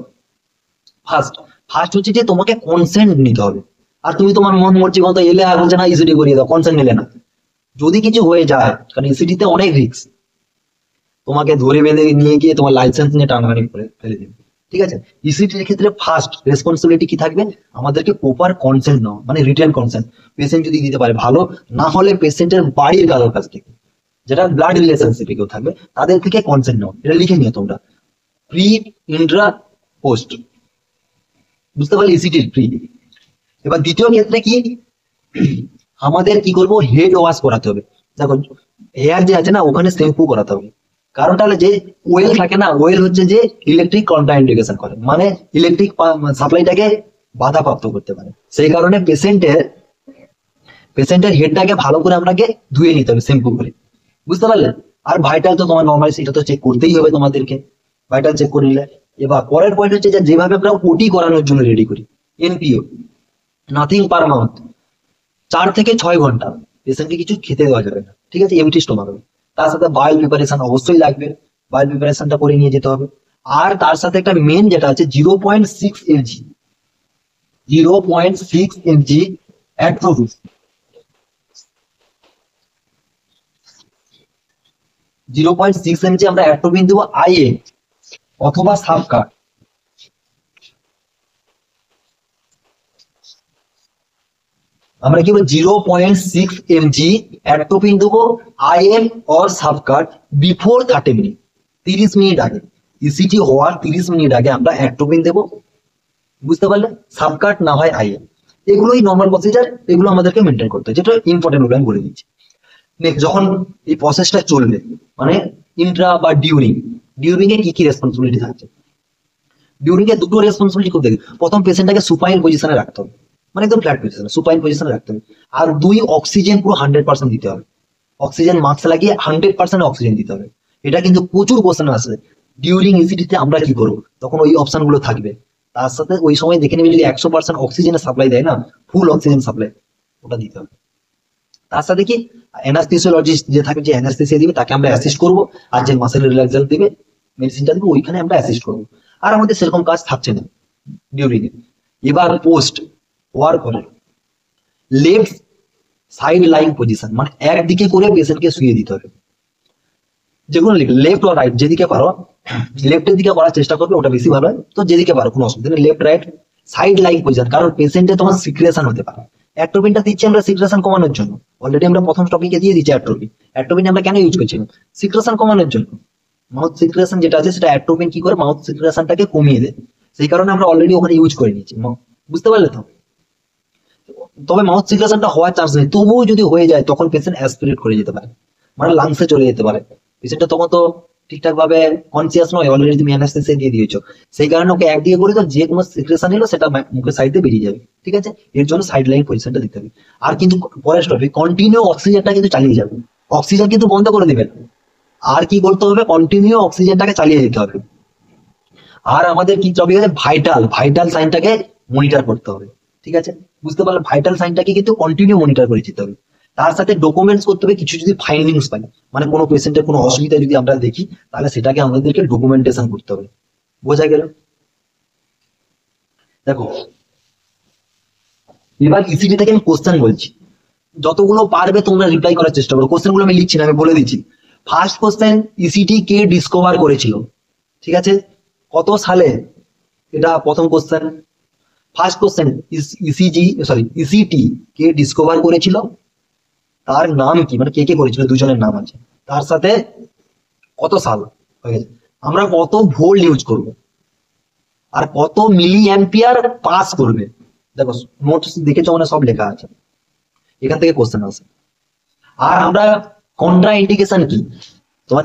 ফার্স্ট, ফার্স্ট হচ্ছে যে তোমাকে কনসেন্ট নিতে হবে। আর তুমি তোমার মন মর্জি মতো এলে আর বলছে না ইসিটি করিয়ে দাও, কনসেন্ট নিলে না। যদি কিছু হয়ে যায়, কারণ ইসিটিতে অনেক রিস্ক, তোমাকে ধরে বেঁধে নিয়ে গিয়ে তোমার লাইসেন্স নিয়ে টানাটানি করে ফেলে দেবে, ঠিক আছে। ইসিটির ক্ষেত্রে ফার্স্ট রেসপন্সিবিলিটি কি থাকবে, আমাদেরকে প্রপার কনসেন্ট নাও, মানে রিটেন কনসেন্ট। পেশেন্ট যদি দিতে পারে ভালো, না হলে পেশেন্টের বাড়ির কারোর কাছ থেকে, যেটা ব্লাড রিলেশনশিপে কেউ থাকবে, তাদের থেকে কনসেন্ট নাও। এটা লিখে নিও তোমরা, প্রি, ইন্ট্রা, পোস্ট। বুঝতে পারলে, ইসিটির প্রি। এবার দ্বিতীয় ক্ষেত্রে কি, আমাদের কি করব, হেড ওয়াশ করাতে হবে। দেখো, হেয়ার যে আছে না, ওখানে শ্যাম্পু করাতে হবে। কারণটা হলো যে ওয়েল থাকে না, ওয়েল হচ্ছে যে ইলেকট্রিক কন্ট্রাইন্ডিকেশন করে, মানে ইলেকট্রিক সাপ্লাইটাকে বাধাপ্রাপ্ত করতে পারে। সেই কারণে পেশেন্টের হেডটাকে ভালো করে আপনাকে ধুয়ে নিতে হবে শ্যাম্পু করে। বুঝতে পারলে? আর ভাইটাল তো তোমার নর্মালি সেটা তো চেক করতেই হবে তোমাদেরকে, ভাইটাল চেক করে নিলে। এবার পরের পয়েন্ট হচ্ছে যে যেভাবে আমরা ওটি করানোর জন্য রেডি করি, এনপিও, নাথিং পার মাউথ, 4 থেকে 6 ঘন্টা পেশেন্টকে কিছু খেতে দেওয়া যাবে না, ঠিক আছে, এমটি স্টোমাক হবে। তার সাথে বায়োল প্রিপারেশন অবশ্যই লাগবে, বায়োল প্রিপারেশনটা করে নিয়ে যেতে হবে। আর তার সাথে একটা মেন যেটা আছে 0.6 mg, 0.6 mg অ্যাট্রোপিন, 0.6 mg আমরা অ্যাট্রোপিন দেবো আইএ অথবা সাবকাট। আমরা কি বলবো, 0.6 mg অ্যাট্রোপিন দেবো IM or subcut before 30 minute, 30 minute আগে, ইসিটি হওয়ার 30 মিনিট আগে আমরা অ্যাট্রোপিন দেবো। বুঝতে পারলে? সাবকাট না হয় আইএম, এগুলোই নর্মাল প্রসিজার, এগুলো আমাদেরকে মেনটেন করতে হয়, যেটা ইম্পর্টেন্ট বলে আমি বলে দিচ্ছি। নেক্সট, যখন এই প্রসেসটা চলবে, মানে ইন্ট্রা বা ডিউরিং, ডিউরিং এ কি কি রেসপন্সিবিলিটি থাকছে। ডিউরিং এ দুটো রেসপন্সিবিলিটি খুব দেখি। প্রথম, পেশেন্টটাকে সুপাইন পজিশনে রাখতে হবে, মানে একদম ফ্ল্যাট পজিশনে, সুপাইন পজিশনে রাখতে হবে। আর দুই, অক্সিজেন পুরো 100% দিতে হবে, অক্সিজেন মাস্ক লাগিয়ে 100% অক্সিজেন দিতে হবে। এটা কিন্তু প্রচুর কোশ্চেন আসে, ডিউরিং ইসিটিতে আমরা কি করবো, তখন ওই অপশন গুলো থাকবে। তার সাথে ওই সময় দেখে নেবে যদি 100% অক্সিজেনের সাপ্লাই দেয় না, ফুল অক্সিজেন সাপ্লাই, ওটা দিতে হবে। তার সাথে কি, অ্যানাস্থেসিওলজিস্ট যে থাকে, যে অ্যানাস্থেসিয়া দিবে তাকে আমরা অ্যাসিস্ট করবো, আর যে মাসেল রিল্যাক্সেন্ট দিবে, মেডিসিনটা দিবে, ওইখানে আমরা অ্যাসিস্ট করবো। আর আমাদের সেরকম কাজ থাকছে না ডিউরিং এ। এবার পোস্ট, হওয়ার পরে লেফট সাইড লাইং পজিশন, মানে একদিকে করে পেশেন্টকে শুয়ে দিতে হবে। যেগুলো লেফট আর রাইট যেদিকে পারো, লেফটের দিকে করার চেষ্টা করবে, ওটা বেশি ভালো হয়। তো যেদিকে পারো কোনো অসুবিধা নেই, left right side lying position, কারণ পেশেন্টে তোমার সিক্রেশন হতে পারে। অ্যাট্রোপিনটা দিচ্ছি আমরা সিক্রেশন কমানোর জন্য, অলরেডি আমরা প্রথম টপিকে দিয়ে দিচ্ছি অ্যাট্রোপিন। অ্যাট্রোপিন আমরা কেন ইউজ করছি? সিক্রেশন কমানোর জন্য। মাউথ সিক্রেশন যেটা আছে সেটা অ্যাট্রোপিন কি করে মাউথ সিক্রেশনটাকে কমিয়ে দেয়, সেই কারণে আমরা অলরেডি ওখানে ইউজ করে নিচ্ছি। বুঝতে পারলে তো? তবে মাউথ সিক্রেশনটা হওয়ার চান্স নেই, তবুও যদি হয়ে যায় তখন পেশেন্ট অ্যাসপিরেট করে যেতে পারে, মানে লাংসে চলে যেতে পারে। পেশেন্টটা তখন তো ঠিকঠাক ভাবে কনসিয়াস নয়, অলরেডি তুমি অ্যানাস্থেসিয়া দিয়ে দিয়েছো, সেই কারণে ওকে একদিকে করে তো যে কোনো সিক্রেশন এলো সেটা মুখের সাইডে বেরিয়ে যাবে। ঠিক আছে, এর জন্য সাইড লাইন পজিশনটা দিতে হবে। আর কিন্তু পরের টপিক কন্টিনিউ অক্সিজেনটা কিন্তু চালিয়ে যাবে, অক্সিজেন কিন্তু বন্ধ করে দিবেন। আর কি বলতে হবে? কন্টিনিউ অক্সিজেনটাকে চালিয়ে যেতে হবে। আর আমাদের কি টপিক আছে? ভাইটাল, ভাইটাল সাইনটাকে মনিটর করতে হবে। ঠিক আছে, বুঝতে পারলে? ভাইটাল সাইনটাকে কিন্তু কন্টিনিউ মনিটর করে যেতে হবে। তার সাথে ডকুমেন্টস করতে হবে, কিছু যদি ফাইন্ডিংস পাই, মানে কোনো পেশেন্টের কোনো অসুবিধা যদি আমরা দেখি, তাহলে সেটাকে আমাদেরকে ডকুমেন্টেশন করতে হবে। বোঝা গেল? দেখো, এবার ইসিটি থেকে আমি কোশ্চেন বলছি, যতগুলো পারবে তোমরা রিপ্লাই করার চেষ্টা করো। কোশ্চেন গুলো আমি লিখছি না, আমি বলে দিচ্ছি। ফার্স্ট কোশ্চেন, ইসিটি কে ডিসকভার করেছিল? ঠিক আছে, কত সালে? এটা প্রথম কোশ্চেন। ফার্স্ট কোশ্চেন, ইসিটি কে ডিসকভার করেছিল, তার নাম কি, মানে কে কে করেছিল, দুজনের নাম আছে, তার সাথে কত সাল হয়ে গেছে, আমরা কত ভোল্ট ইউজ করব, আর কত মিলি অ্যাম্পিয়ার পাস করবে। দেখো নোটস দেখেছো, মানে সব লেখা আছে, এখান থেকে কোশ্চেন আসে। আর আমরা কন্ট্রা ইন্ডিকেশন কি, তোমার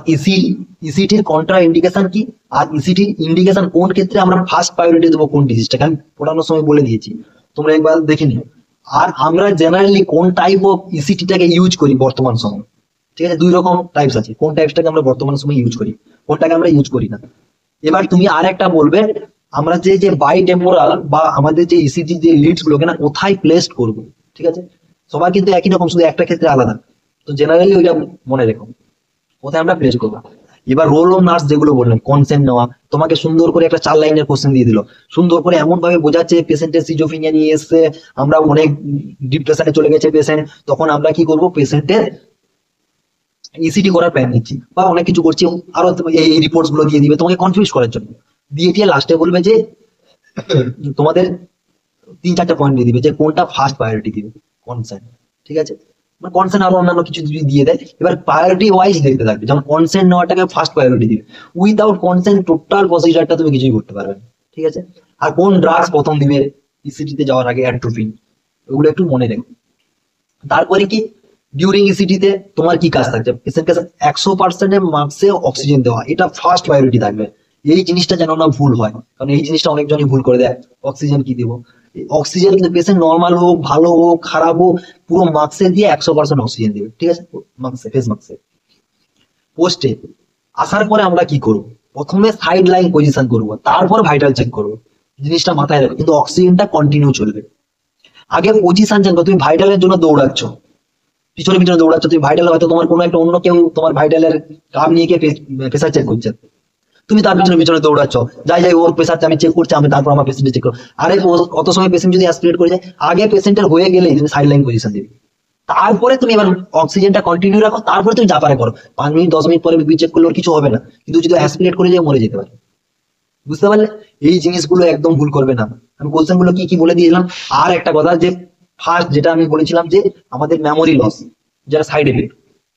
ইসিটির কন্ট্রা ইন্ডিকেশন কি, আর ইসিটির ইন্ডিকেশন কোন ক্ষেত্রে আমরা ফার্স্ট প্রায়োরিটি দেবো, কোন ডিজিজটাকে আমি পড়ানোর সময় বলে দিয়েছি, তোমরা একবার দেখে নিও। আর আমরা জেনারেলি কোন টাইপ অফ ইসিটিটাকে ইউজ করি বর্তমান সময়। ঠিক আছে, দুই রকম টাইপস আছে, কোন টাইপসটাকে আমরা বর্তমান সময় ইউজ করি, কোনটাকে আমরা ইউজ করি না। এবার তুমি আর একটা বলবে, আমরা যে যে বাই টেম্পোরাল বা আমাদের যে ইসিজি যে লিডস গুলোকে না কোথায় প্লেস করবো। ঠিক আছে, সবাই কিন্তু একই রকম, শুধু একটা ক্ষেত্রে আলাদা। তো জেনারেলি ওইটা মনে রেখো, কোথায় আমরা প্লেস করবো। এবার রোল অফ নার্স যেগুলো বললাম, কনসেন্ট নেওয়া, তোমাকে সুন্দর করে একটা 4 লাইনের কোশ্চেন দিয়ে দিল, সুন্দর করে এমন ভাবে বোঝাচ্ছে পেশেন্টের সিজোফ্রেনিয়া নিয়ে এসছে, আমরা অনেক ডিপ্রেশনে চলে গেছে পেশেন্ট, তখন আমরা কি করবো, পেশেন্টের ইসিটি করার প্ল্যান নিচ্ছি বা অনেক কিছু করছি, আরো এই রিপোর্টস গুলো দিয়ে দিবে তোমাকে কনফিউজ করার জন্য, দিয়ে দিয়ে লাস্টে বলবে যে তোমাদের 3-4টা পয়েন্ট দিয়ে দিবে যে কোনটা ফার্স্ট প্রায়োরিটি দিবে, কনসেন্ট। ঠিক আছে, কনসেন্ট আরো অন্যান্য কিছু যদি দিয়ে দেয়, এবার প্রায়োরিটি ওয়াইজ দেখতে থাকবে, যেমন কনসেন্ট নেওয়াটাকে ফার্স্ট প্রায়োরিটি দিবে, উইদাউট কনসেন্ট টোটাল প্রসিজারটা তুমি কিছুই করতে পারবে না। ঠিক আছে, আর কোন ড্রাগস প্রথম দিবে ইসিটিতে যাওয়ার আগে, অ্যাট্রোপিন, ওগুলো একটু মনে রেখো। তারপরে কি, ডিউরিং ইসিটিতে তোমার কি কাজ থাকছে, পেশেন্টকে 100% মার্কসে অক্সিজেন দেওয়া, এটা ফার্স্ট প্রায়োরিটি থাকবে। এই জিনিসটা যেন না ভুল হয়, কারণ এই জিনিসটা অনেকজনই ভুল করে দেয়, অক্সিজেন কি দিব, অক্সিজেন কিন্তু পেশেন্ট নর্মাল হোক, ভালো হোক, খারাপ হোক, পুরো মার্কসে দিয়ে 100% অক্সিজেন দিবে। ঠিক আছে, মার্কসে, ফেস মার্কসে। পোস্টে আসার পরে আমরা কি করব, প্রথমে সাইড লাইন পজিশন করব, তারপর ভাইটাল চেক করব, জিনিসটা মাথায় রাখো। কিন্তু অক্সিজেনটা কন্টিনিউ চলবে, আগে পজিশন জানবো। তুমি ভাইটালের জন্য দৌড়াচ্ছ, পিছনে পিছনে দৌড়াচ্ছ, তুমি ভাইটাল, হয়তো তোমার কোনো একটা অন্য কেউ তোমার ভাইটালের কাপ নিয়ে গিয়ে প্রেসার চেক করছে, তুমি তার পিছনে পিছনে দৌড়াচ্ছ, যাই যাই ওর প্রেসারটা আমি চেক করছি, আমি তারপর আমার পেশেন্টে চেক করো। আরে কত সময় পেশেন্ট যদি অ্যাসপিরেট করে যায়, আগে পেশেন্টের হয়ে গেলেই তুমি সাইড লাইন পজিশন দিবে, তারপরে তুমি এবার অক্সিজেনটা কন্টিনিউ রাখো, তারপরে তুমি যা পারে করো। 5 মিনিট 10 মিনিট পরে বিপি চেক করলে ওর কিছু হবে না, কিন্তু যদি অ্যাসপিরেট করে যায় মরে যেতে পারে। বুঝতে পারলে? এই জিনিসগুলো একদম ভুল করবে না। আমি কোশ্চেন গুলো কি কি বলে দিয়েছিলাম। আর একটা কথা, যে ফার্স্ট যেটা আমি বলেছিলাম যে আমাদের মেমোরি লস, যেটা সাইড এফেক্ট,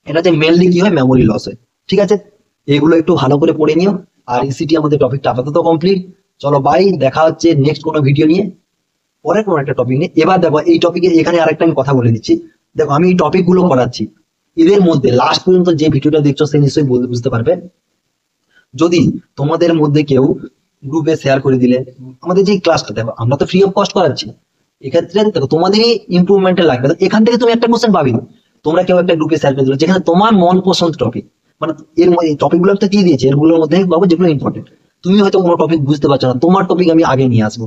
এটা যে মেনলি কি হয়, মেমোরি লস হয়। ঠিক আছে, এগুলো একটু ভালো করে পড়ে নিও। আর ইসিটি আমাদের টপিকটা আপাতত কমপ্লিট। চলো বাই, দেখা হচ্ছে নেক্সট কোনো ভিডিও নিয়ে, পরে কোনো একটা টপিক নিয়ে। এবার দেখো এই টপিকে এখানে আরেকটা আমি কথা বলে দিচ্ছি। দেখো আমি এই টপিক গুলো করাচ্ছি, এদের মধ্যে লাস্ট পর্যন্ত যে ভিডিওটা দেখছো সে নিশ্চয়ই বুঝতে পারবে। যদি তোমাদের মধ্যে কেউ গ্রুপে শেয়ার করে দিলে, আমাদের যে ক্লাসটা, দেখো আমরা তো ফ্রি অফ কস্ট করাচ্ছি, এক্ষেত্রে দেখো তোমাদেরই ইমপ্রুভমেন্টে লাগবে। এখান থেকে তুমি একটা কোশ্চেন পাবি, তোমরা কেউ একটা গ্রুপে শেয়ার করে দিলে যেখানে তোমার মন পছন্দ টপিক, মানে এর টপিক গুলো তো দিয়ে দিয়েছে, এরগুলোর মধ্যে পাবো যেগুলো ইম্পর্টেন্ট। তুমি হয়তো কোনো টপিক বুঝতে পারছো না, তোমার টপিক আমি আগে নিয়ে আসবো।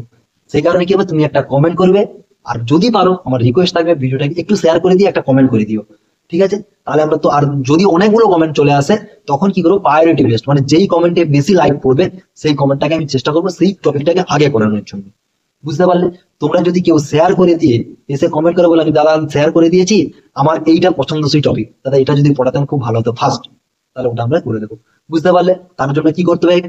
সেই কারণে কি হবে, তুমি একটা কমেন্ট করবে, আর যদি পারো আমার রিকোয়েস্ট থাকবে ভিডিওটাকে একটু শেয়ার করে দিয়ে একটা কমেন্ট করে দিও। ঠিক আছে, তাহলে আমরা তো, আর যদি অনেকগুলো কমেন্ট চলে আসে তখন কি করবো, প্রায়োরিটি বেস্ট, মানে যেই কমেন্টে বেশি লাইক পড়বে সেই কমেন্টটাকে আমি চেষ্টা করবো সেই টপিকটাকে আগে করানোর জন্য। বুঝতে পারলে? তোমরা যদি কেউ শেয়ার করে দিয়ে এসে কমেন্ট করে বলে আমি দাদা শেয়ার করে দিয়েছি, আমার এইটা পছন্দসই টপিক, দাদা এটা যদি পড়াতেন খুব ভালো হতো ফার্স্ট, তাহলে ওটা আমরা করে দেবো। বুঝতে পারলে? তার জন্য কি করতে হবে,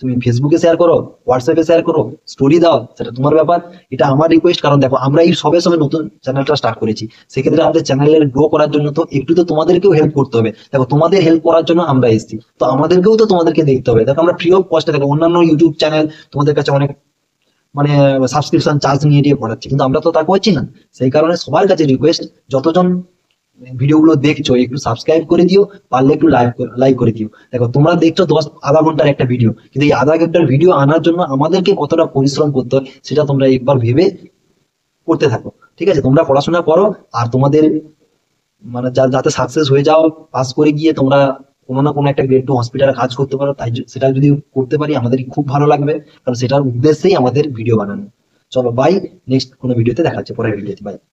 তুমি ফেসবুকে শেয়ার করো, হোয়াটসঅ্যাপে শেয়ার করো, স্টোরি দাও, সেটা তোমার ব্যাপার। এটা আমার রিকোয়েস্ট, কারণ দেখো আমরা এই সবে সবে নতুন চ্যানেলটা স্টার্ট করেছি, সেক্ষেত্রে আমাদের চ্যানেলের গ্রো করার জন্য তো একটু তো তোমাদেরকেও হেল্প করতে হবে। দেখো তোমাদের হেল্প করার জন্য আমরা এসেছি, তো আমাদেরকেও তো তোমাদেরকে দেখতে হবে। দেখো আমরা ফ্রি অফ কস্টে, দেখো অন্যান্য ইউটিউব চ্যানেল তোমাদের কাছে অনেক মানে সাবস্ক্রিপশন চার্জ নিয়ে দিয়ে পড়াচ্ছি, কিন্তু আমরা তো তা করছি না। সেই কারণে সবার কাছে রিকোয়েস্ট, যতজন ভিডিওগুলো দেখছো একটু সাবস্ক্রাইব করে দিও, পারলে একটু লাইক করে দিও। দেখো তোমরা দেখছো আধা ঘন্টার একটা ভিডিও, কিন্তু এই আধা ঘন্টার ভিডিও আনার জন্য আমাদেরকে কতটা পরিশ্রম করতে হয় সেটা তোমরা একবার ভেবে করতে থাকো। ঠিক আছে, তোমরা পড়াশোনা করো, আর তোমাদের মানে যাতে সাকসেস হয়ে যাও, পাস করে গিয়ে তোমরা কোনো না কোনো একটা গ্রেড টু হসপিটালে কাজ করতে পারো, সেটা যদি করতে পারি আমাদের খুব ভালো লাগবে, কারণ সেটার উদ্দেশ্যেই আমাদের ভিডিও বানানো। চলো বাই, নেক্সট কোনো ভিডিওতে দেখা হচ্ছে, পরের ভিডিওতে বাই।